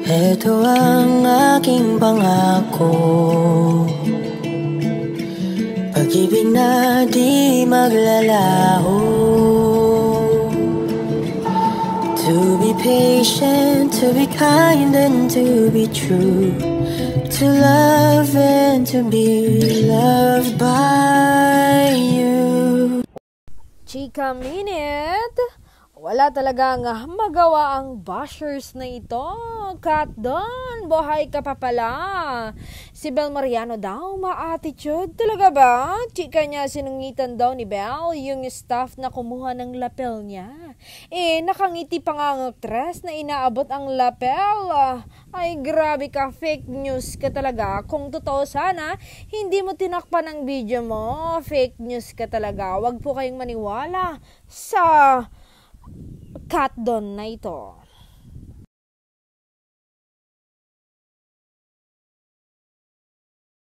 Ito ang aking pangako, pag-ibig na di maglalaho. To be patient, to be kind and to be true, to love and to be loved by you. Chika Minute! Wala talagang magawa ang bashers na ito. Kat Don, buhay ka pa pala. Si Bel Mariano daw, ma-attitude. Talaga ba? Chika niya, sinungitan daw ni Bel yung staff na kumuha ng lapel niya. Nakangiti pa nga ang actress na inaabot ang lapel. Ay, grabe ka, fake news ka talaga. Kung totoo sana, hindi mo tinakpan ang video mo. Fake news ka talaga. Wag po kayong maniwala sa Kat Don na ito.